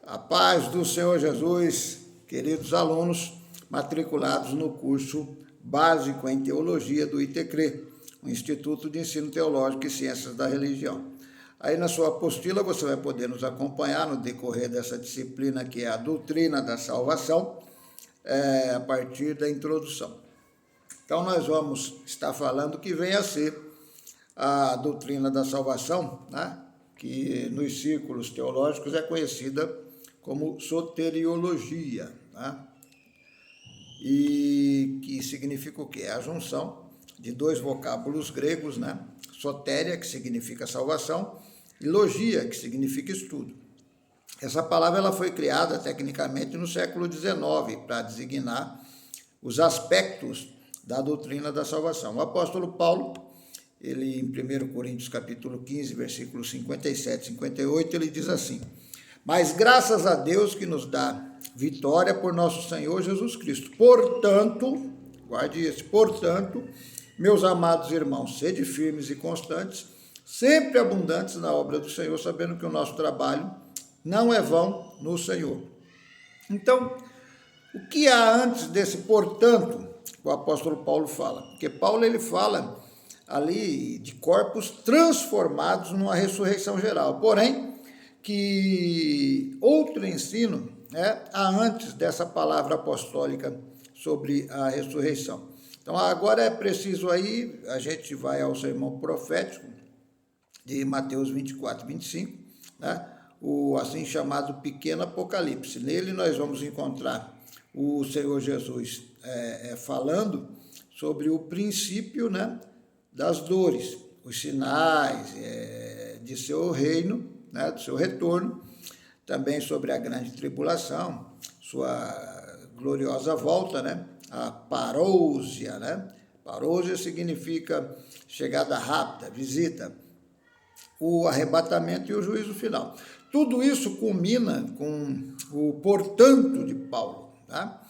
A paz do Senhor Jesus, queridos alunos matriculados no curso básico em Teologia do ITCRE, o Instituto de Ensino Teológico e Ciências da Religião. Aí na sua apostila você vai poder nos acompanhar no decorrer dessa disciplina que é a doutrina da salvação, a partir da introdução. Então nós vamos estar falando que vem a ser a doutrina da salvação, né? Que nos círculos teológicos é conhecida como soteriologia, né? E que significa o quê? É a junção de dois vocábulos gregos, né? Sotéria, que significa salvação, e logia, que significa estudo. Essa palavra ela foi criada tecnicamente no século XIX para designar os aspectos da doutrina da salvação. O apóstolo Paulo, ele em 1 Coríntios capítulo 15, versículos 57 e 58, ele diz assim: mas graças a Deus que nos dá vitória por nosso Senhor Jesus Cristo. Portanto, guarde isso, portanto, meus amados irmãos, sede firmes e constantes, sempre abundantes na obra do Senhor, sabendo que o nosso trabalho não é vão no Senhor. Então, o que há antes desse portanto, o apóstolo Paulo fala? Porque Paulo ele fala ali de corpos transformados numa ressurreição geral. Porém, que outro ensino há antes dessa palavra apostólica sobre a ressurreição. Então, agora é preciso aí, a gente vai ao sermão profético de Mateus 24, 25, né? O assim chamado pequeno Apocalipse. Nele nós vamos encontrar o Senhor Jesus falando sobre o princípio, né, das dores, os sinais de seu reino, né, do seu retorno, também sobre a grande tribulação, sua gloriosa volta, né, a parousia, né? Parousia significa chegada rápida, visita, o arrebatamento e o juízo final. Tudo isso culmina com o portanto de Paulo, tá?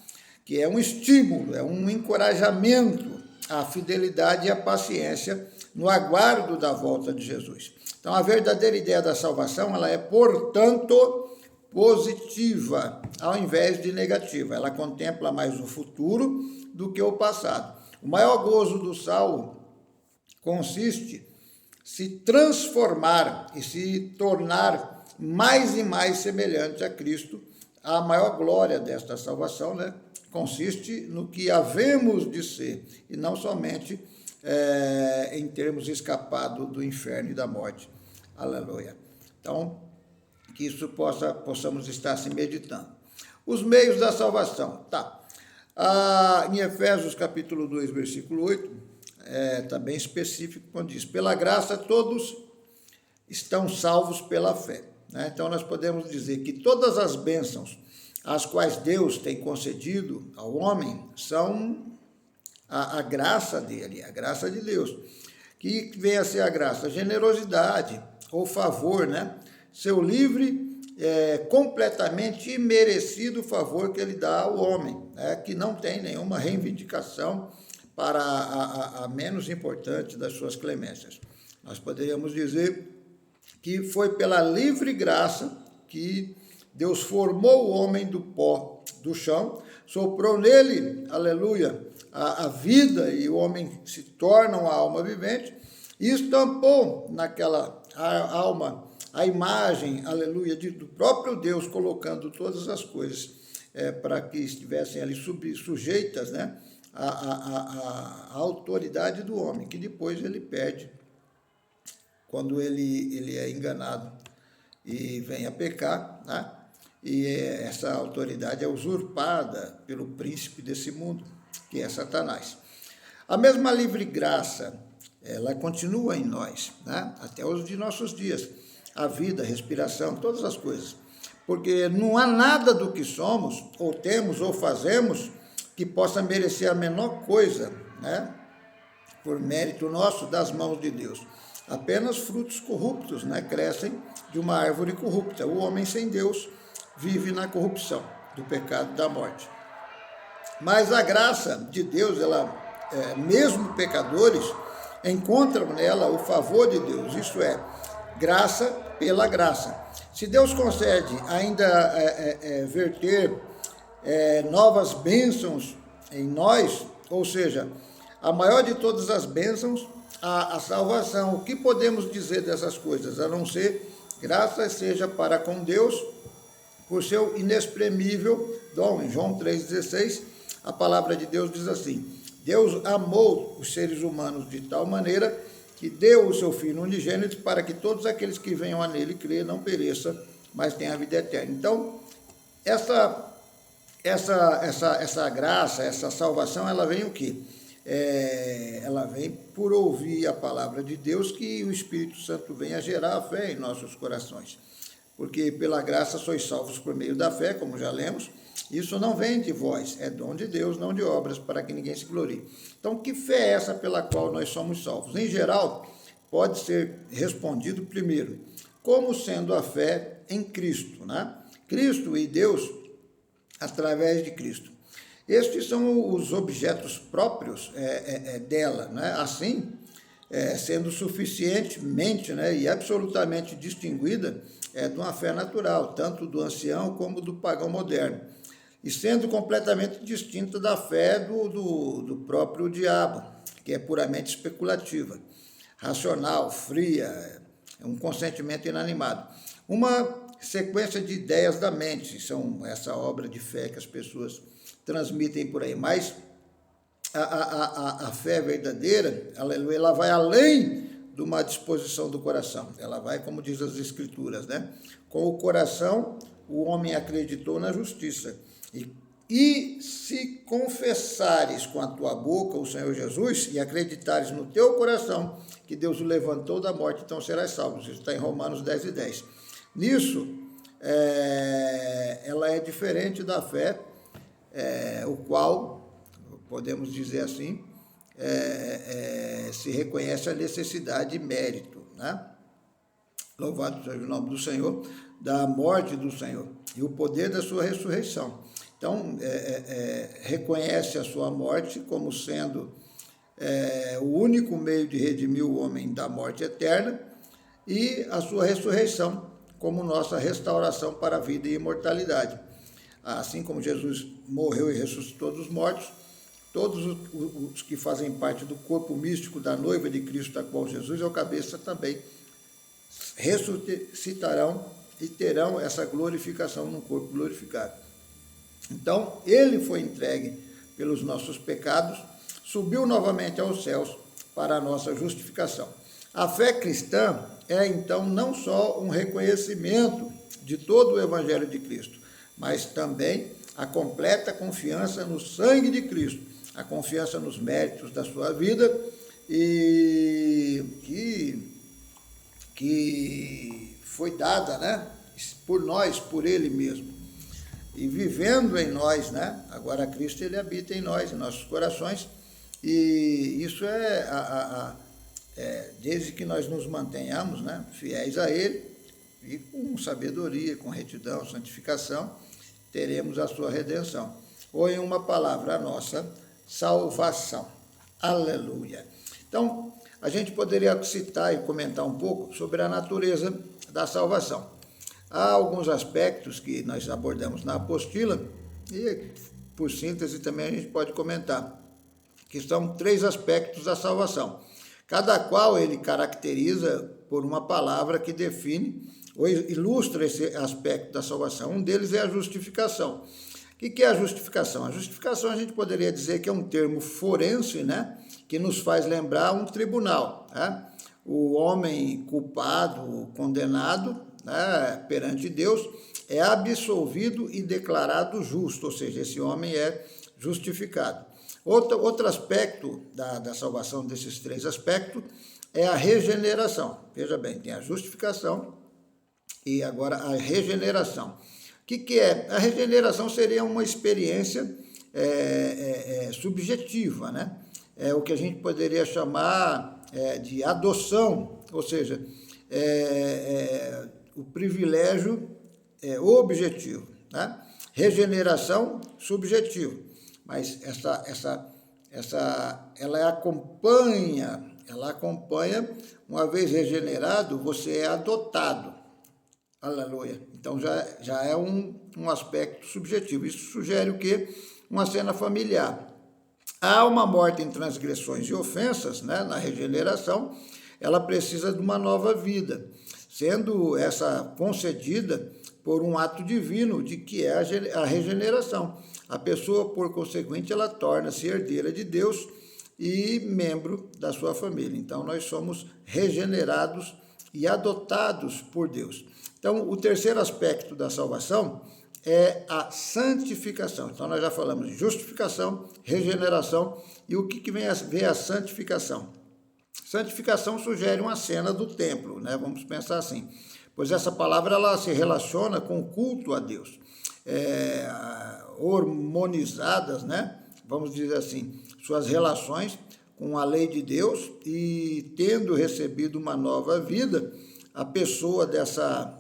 Que é um estímulo, é um encorajamento à fidelidade e à paciência no aguardo da volta de Jesus. Então, a verdadeira ideia da salvação, ela é, portanto, positiva, ao invés de negativa. Ela contempla mais o futuro do que o passado. O maior gozo do salvo consiste em se transformar e se tornar mais e mais semelhante a Cristo. A maior glória desta salvação, né, consiste no que havemos de ser, e não somente em termos escapado do inferno e da morte. Aleluia. Então, que isso possamos estar se meditando. Os meios da salvação. Tá. Em Efésios capítulo 2, versículo 8, está bem específico quando diz: pela graça todos estão salvos pela fé. Né? Então nós podemos dizer que todas as bênçãos as quais Deus tem concedido ao homem são a graça dele, a graça de Deus. Que vem a ser a graça? A generosidade ou favor, né? Seu livre, completamente imerecido favor que ele dá ao homem, né? Que não tem nenhuma reivindicação para a menos importante das suas clemências. Nós poderíamos dizer que foi pela livre graça que Deus formou o homem do pó do chão, soprou nele, aleluia, a vida, e o homem se torna uma alma vivente, e estampou naquela alma a imagem, aleluia, do próprio Deus, colocando todas as coisas para que estivessem ali sujeitas, né, a autoridade do homem, que depois ele perde quando ele é enganado e vem a pecar, né? E essa autoridade é usurpada pelo príncipe desse mundo, que é Satanás. A mesma livre graça, ela continua em nós, né? Até os de nossos dias, a vida, a respiração, todas as coisas, porque não há nada do que somos, ou temos, ou fazemos, que possa merecer a menor coisa, né, por mérito nosso, das mãos de Deus. Apenas frutos corruptos, né, crescem de uma árvore corrupta. O homem sem Deus vive na corrupção do pecado e da morte. Mas a graça de Deus, ela, mesmo pecadores, encontram nela o favor de Deus, isto é, graça pela graça. Se Deus concede ainda verter novas bênçãos em nós, ou seja, a maior de todas as bênçãos, a salvação. O que podemos dizer dessas coisas, a não ser graças seja para com Deus por seu inexprimível dom. Em João 3,16, a palavra de Deus diz assim: Deus amou os seres humanos de tal maneira que deu o seu Filho unigênito para que todos aqueles que venham a nele crer não pereçam, mas tenham a vida eterna. Então, essa graça, essa salvação, ela vem o quê? Ela vem por ouvir a palavra de Deus, que o Espírito Santo venha gerar a fé em nossos corações. Porque pela graça sois salvos por meio da fé, como já lemos. Isso não vem de vós, é dom de Deus, não de obras, para que ninguém se glorie. Então, que fé é essa pela qual nós somos salvos? Em geral, pode ser respondido primeiro, como sendo a fé em Cristo, né? Cristo e Deus através de Cristo. Estes são os objetos próprios dela, né? Assim, sendo suficientemente, né, e absolutamente distinguida de uma fé natural, tanto do ancião como do pagão moderno, e sendo completamente distinta da fé do próprio diabo, que é puramente especulativa, racional, fria, um consentimento inanimado. Uma sequência de ideias da mente, são essa obra de fé que as pessoas transmitem por aí, mas a fé verdadeira, aleluia, ela vai além de uma disposição do coração, ela vai, como diz as Escrituras, né? Com o coração o homem acreditou na justiça, e se confessares com a tua boca o Senhor Jesus e acreditares no teu coração que Deus o levantou da morte, então serás salvo. Isso está em Romanos 10:10. Nisso, ela é diferente da fé, o qual, podemos dizer assim, se reconhece a necessidade e mérito, né? Louvado seja o nome do Senhor, da morte do Senhor e o poder da sua ressurreição. Então, reconhece a sua morte como sendo o único meio de redimir o homem da morte eterna, e a sua ressurreição como nossa restauração para a vida e imortalidade. Assim como Jesus morreu e ressuscitou dos mortos, todos os que fazem parte do corpo místico da noiva de Cristo, a qual Jesus é o cabeça, também ressuscitarão e terão essa glorificação no corpo glorificado. Então, ele foi entregue pelos nossos pecados, subiu novamente aos céus para a nossa justificação. A fé cristã é, então, não só um reconhecimento de todo o Evangelho de Cristo, mas também a completa confiança no sangue de Cristo, a confiança nos méritos da sua vida, e que foi dada, né, por nós, por Ele mesmo, e vivendo em nós, né? Agora Cristo, Ele habita em nós, em nossos corações, e isso desde que nós nos mantenhamos, né, fiéis a Ele, e com sabedoria, com retidão, santificação, teremos a sua redenção. Ou, em uma palavra, a nossa salvação. Aleluia! Então, a gente poderia citar e comentar um pouco sobre a natureza da salvação. Há alguns aspectos que nós abordamos na apostila, e por síntese também a gente pode comentar, que são 3 aspectos da salvação, cada qual ele caracteriza por uma palavra que define ou ilustra esse aspecto da salvação. Um deles é a justificação. O que é a justificação? A justificação a gente poderia dizer que é um termo forense, né, que nos faz lembrar um tribunal, né? O homem culpado, condenado, né, perante Deus, é absolvido e declarado justo, ou seja, esse homem é justificado. Outro aspecto da salvação, desses 3 aspectos, é a regeneração. Veja bem, tem a justificação e agora a regeneração. O que é? A regeneração seria uma experiência subjetiva, né? É o que a gente poderia chamar de adoção, ou seja, o privilégio objetivo, né? Regeneração subjetivo, mas ela acompanha, uma vez regenerado, você é adotado. Aleluia. Então já é um aspecto subjetivo. Isso sugere o quê? Uma cena familiar. Há uma morte em transgressões e ofensas, né, na regeneração, ela precisa de uma nova vida, sendo essa concedida por um ato divino de que é a regeneração. A pessoa, por consequente, ela torna-se herdeira de Deus e membro da sua família. Então, nós somos regenerados e adotados por Deus. Então, o terceiro aspecto da salvação é a santificação. Então, nós já falamos de justificação, regeneração, e o que vem a ver a santificação? Santificação sugere uma cena do templo, né? Vamos pensar assim, pois essa palavra ela se relaciona com o culto a Deus, harmonizadas, né? Vamos dizer assim, suas relações com a lei de Deus, e tendo recebido uma nova vida, a pessoa dessa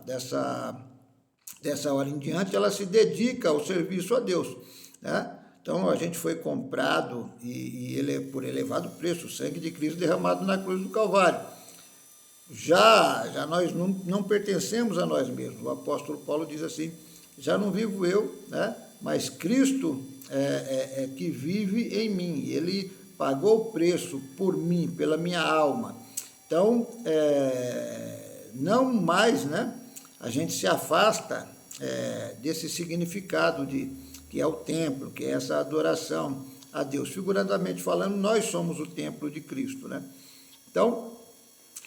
hora em diante, ela se dedica ao serviço a Deus, né? Então, a gente foi comprado por elevado preço, o sangue de Cristo derramado na cruz do Calvário. Já nós não pertencemos a nós mesmos. O apóstolo Paulo diz assim, já não vivo eu, né? Mas Cristo é que vive em mim. Ele pagou o preço por mim, pela minha alma. Então, não mais, né? A gente se afasta desse significado que é o templo, que é essa adoração a Deus. Figuradamente falando, nós somos o templo de Cristo, né? Então,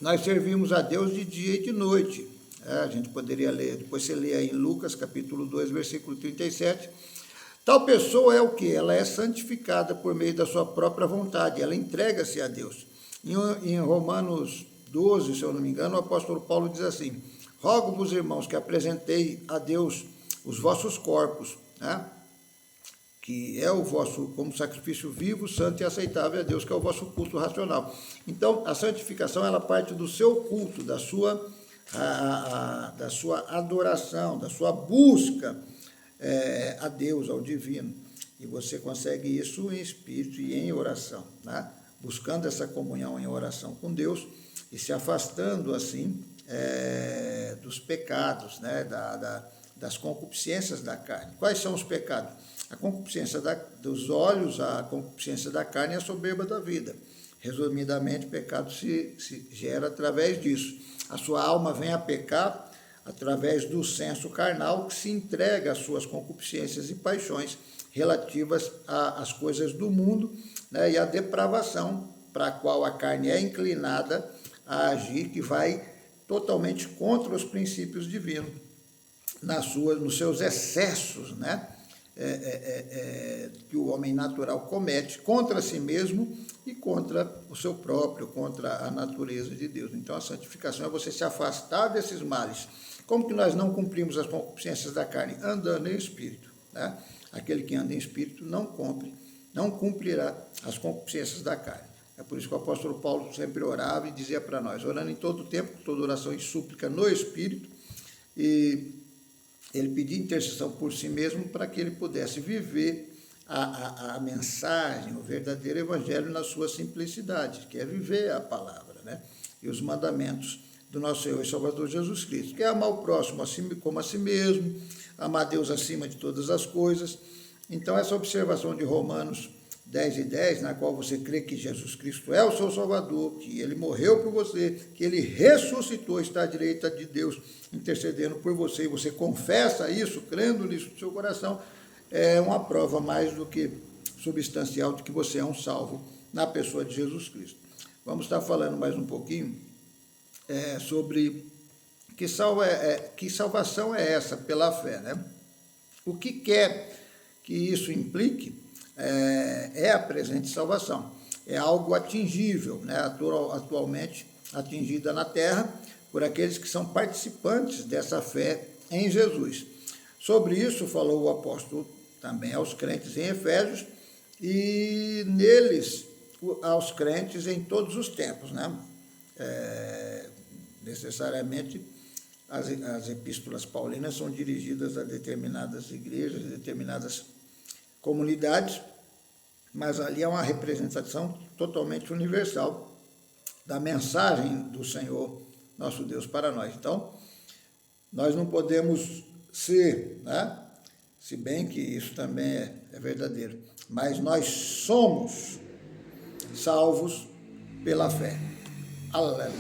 nós servimos a Deus de dia e de noite. A gente poderia ler, depois você lê aí em Lucas, capítulo 2, versículo 37. Tal pessoa é o quê? Ela é santificada por meio da sua própria vontade, ela entrega-se a Deus. Em Romanos 12, se eu não me engano, o apóstolo Paulo diz assim, rogo-vos, irmãos, que apresentei a Deus os vossos corpos, né? Que é o vosso, como sacrifício vivo, santo e aceitável a Deus, que é o vosso culto racional. Então, a santificação, ela parte do seu culto, da sua adoração, da sua busca a Deus, ao divino. E você consegue isso em espírito e em oração, né? Buscando essa comunhão em oração com Deus e se afastando, assim, dos pecados, né? Das concupiscências da carne. Quais são os pecados? A concupiscência dos olhos, a concupiscência da carne e a soberba da vida. Resumidamente, o pecado se gera através disso. A sua alma vem a pecar através do senso carnal, que se entrega às suas concupiscências e paixões relativas às coisas do mundo, né, e à depravação para a qual a carne é inclinada a agir, que vai totalmente contra os princípios divinos, nos seus excessos, né? Que o homem natural comete contra si mesmo e contra o seu próprio, contra a natureza de Deus. Então, a santificação é você se afastar desses males. Como que nós não cumprimos as concupiscências da carne? Andando em espírito, né? Aquele que anda em espírito não cumprirá as concupiscências da carne. É por isso que o apóstolo Paulo sempre orava e dizia para nós, orando em todo tempo, toda oração e súplica no espírito, e ele pedia intercessão por si mesmo para que ele pudesse viver a mensagem, o verdadeiro evangelho na sua simplicidade, que é viver a palavra, né? E os mandamentos do nosso Senhor e Salvador Jesus Cristo, que é amar o próximo como a si mesmo, amar Deus acima de todas as coisas. Então, essa observação de Romanos 10:10, na qual você crê que Jesus Cristo é o seu Salvador, que ele morreu por você, que ele ressuscitou, está à direita de Deus, intercedendo por você, e você confessa isso, crendo nisso no seu coração, é uma prova mais do que substancial de que você é um salvo na pessoa de Jesus Cristo. Vamos estar falando mais um pouquinho sobre que salvação é essa pela fé, né? O que quer que isso implique é a presente salvação. É algo atingível, né? Atualmente atingida na terra por aqueles que são participantes dessa fé em Jesus. Sobre isso falou o apóstolo também aos crentes em Efésios e neles aos crentes em todos os tempos, né? Necessariamente as epístolas paulinas são dirigidas a determinadas igrejas, determinadas comunidades, mas ali é uma representação totalmente universal da mensagem do Senhor, nosso Deus, para nós. Então, nós não podemos ser, né? Se bem que isso também é verdadeiro, mas nós somos salvos pela fé. Aleluia!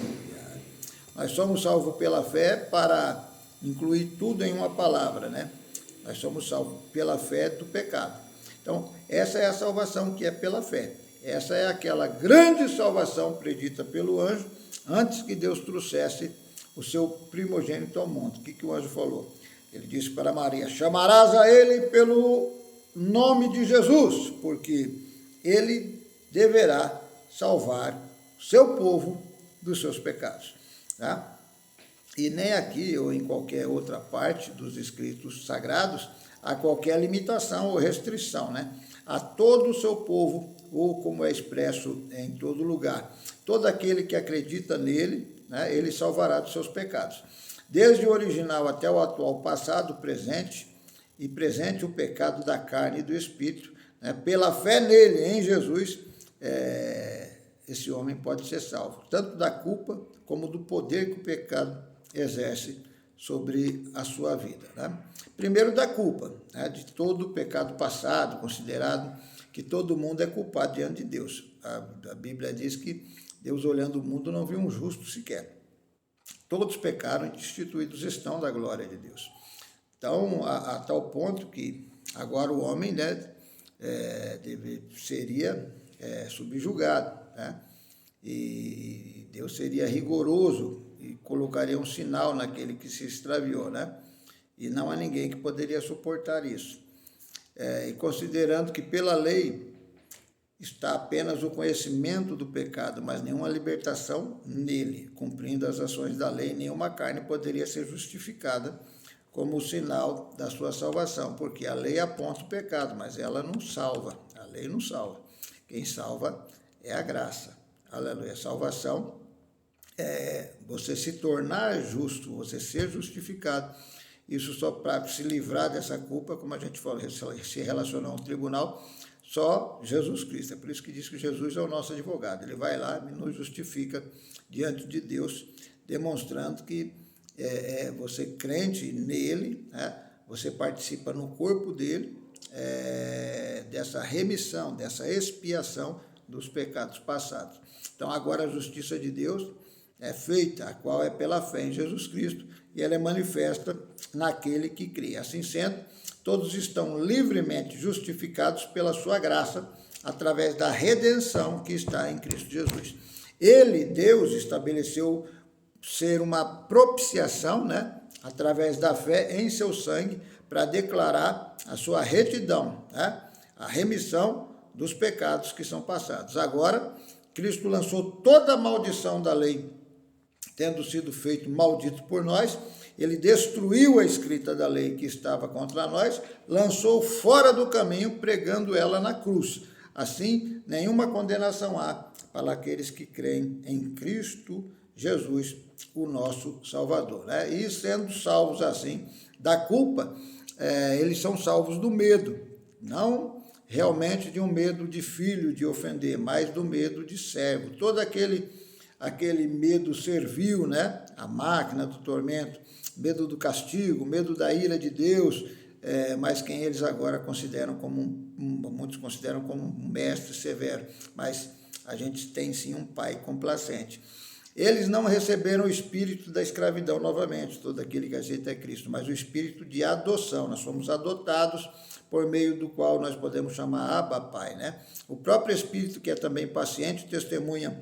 Nós somos salvos pela fé para incluir tudo em uma palavra, né? Nós somos salvos pela fé do pecado. Então, essa é a salvação que é pela fé. Essa é aquela grande salvação predita pelo anjo antes que Deus trouxesse o seu primogênito ao mundo. O que o anjo falou? Ele disse para Maria: chamarás a ele pelo nome de Jesus, porque ele deverá salvar o seu povo dos seus pecados. Tá? E nem aqui ou em qualquer outra parte dos escritos sagrados há qualquer limitação ou restrição, né? A todo o seu povo, ou como é expresso em todo lugar. Todo aquele que acredita nele, né, ele salvará dos seus pecados. Desde o original até o atual, passado, presente, e presente o pecado da carne e do espírito, né, pela fé nele, em Jesus, esse homem pode ser salvo, tanto da culpa como do poder que o pecado exerce sobre a sua vida. Né? Primeiro da culpa, né, de todo o pecado passado, considerado que todo mundo é culpado diante de Deus. A Bíblia diz que Deus, olhando o mundo, não viu um justo sequer. Todos pecaram e destituídos estão da glória de Deus. Então, a tal ponto que agora o homem, né, seria subjugado, né? E Deus seria rigoroso e colocaria um sinal naquele que se extraviou, né? E não há ninguém que poderia suportar isso. E considerando que pela lei está apenas o conhecimento do pecado, mas nenhuma libertação nele, cumprindo as ações da lei, nenhuma carne poderia ser justificada como o sinal da sua salvação, porque a lei aponta o pecado, mas ela não salva, a lei não salva. Quem salva é a graça. Aleluia. Salvação é você se tornar justo, você ser justificado. Isso só para se livrar dessa culpa, como a gente falou, se relacionar a um tribunal, só Jesus Cristo. É por isso que diz que Jesus é o nosso advogado. Ele vai lá e nos justifica diante de Deus, demonstrando que você crente nele, né? Você participa no corpo dele, dessa remissão, dessa expiação dos pecados passados. Então, agora a justiça de Deus é feita, a qual é pela fé em Jesus Cristo, e ela é manifesta naquele que crê. Assim sendo, todos estão livremente justificados pela sua graça, através da redenção que está em Cristo Jesus. Ele, Deus, estabeleceu ser uma propiciação, né, através da fé em seu sangue, para declarar a sua retidão, né, a remissão dos pecados que são passados. Agora, Cristo lançou toda a maldição da lei, tendo sido feito maldito por nós. Ele destruiu a escrita da lei que estava contra nós, lançou fora do caminho, pregando ela na cruz. Assim, nenhuma condenação há para aqueles que creem em Cristo Jesus, o nosso Salvador. Né? E sendo salvos assim da culpa, eles são salvos do medo, não realmente de um medo de filho, de ofender, mas do medo de servo. Todo aquele medo servil, né? A máquina do tormento, medo do castigo, medo da ira de Deus, mas quem eles agora consideram muitos consideram como um mestre severo, mas a gente tem sim um pai complacente. Eles não receberam o espírito da escravidão novamente, todo aquele que aceita é Cristo, mas o espírito de adoção. Nós fomos adotados por meio do qual nós podemos chamar Abba, Pai, né? O próprio Espírito, que é também paciente, testemunha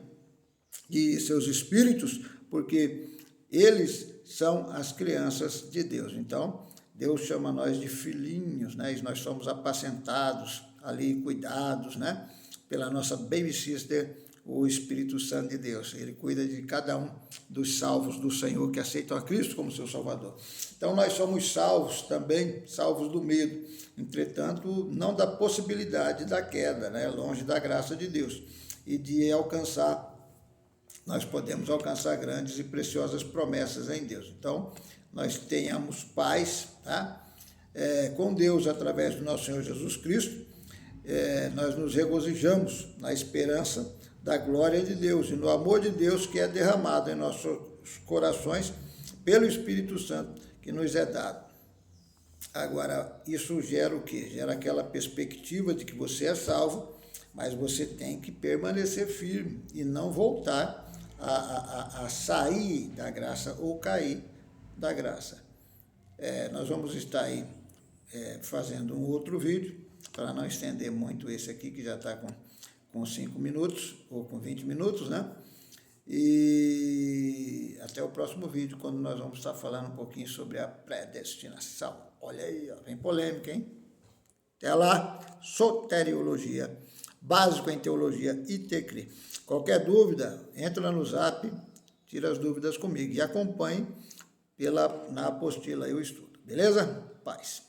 de seus espíritos, porque eles são as crianças de Deus. Então, Deus chama nós de filhinhos, né? E nós somos apacentados ali, cuidados, né? Pela nossa baby sister, o Espírito Santo de Deus. Ele cuida de cada um dos salvos do Senhor que aceitam a Cristo como seu Salvador. Então, nós somos salvos também, salvos do medo. Entretanto, não da possibilidade da queda, né? Longe da graça de Deus. E de alcançar, nós podemos alcançar grandes e preciosas promessas em Deus. Então, nós tenhamos paz, tá? Com Deus através do nosso Senhor Jesus Cristo. Nós nos regozijamos na esperança da glória de Deus e no amor de Deus que é derramado em nossos corações pelo Espírito Santo, que que nos é dado. Agora, isso gera o quê? Gera aquela perspectiva de que você é salvo, mas você tem que permanecer firme e não voltar a sair da graça ou cair da graça. Nós vamos estar aí fazendo um outro vídeo, para não estender muito esse aqui, que já está com 5 minutos, ou com 20 minutos, né? E até o próximo vídeo, quando nós vamos estar falando um pouquinho sobre a predestinação. Olha aí, ó, vem polêmica, hein? Até lá, soteriologia, básico em teologia e tecri. Qualquer dúvida, entra no Zap, tira as dúvidas comigo e acompanhe na apostila aí o estudo. Beleza? Paz.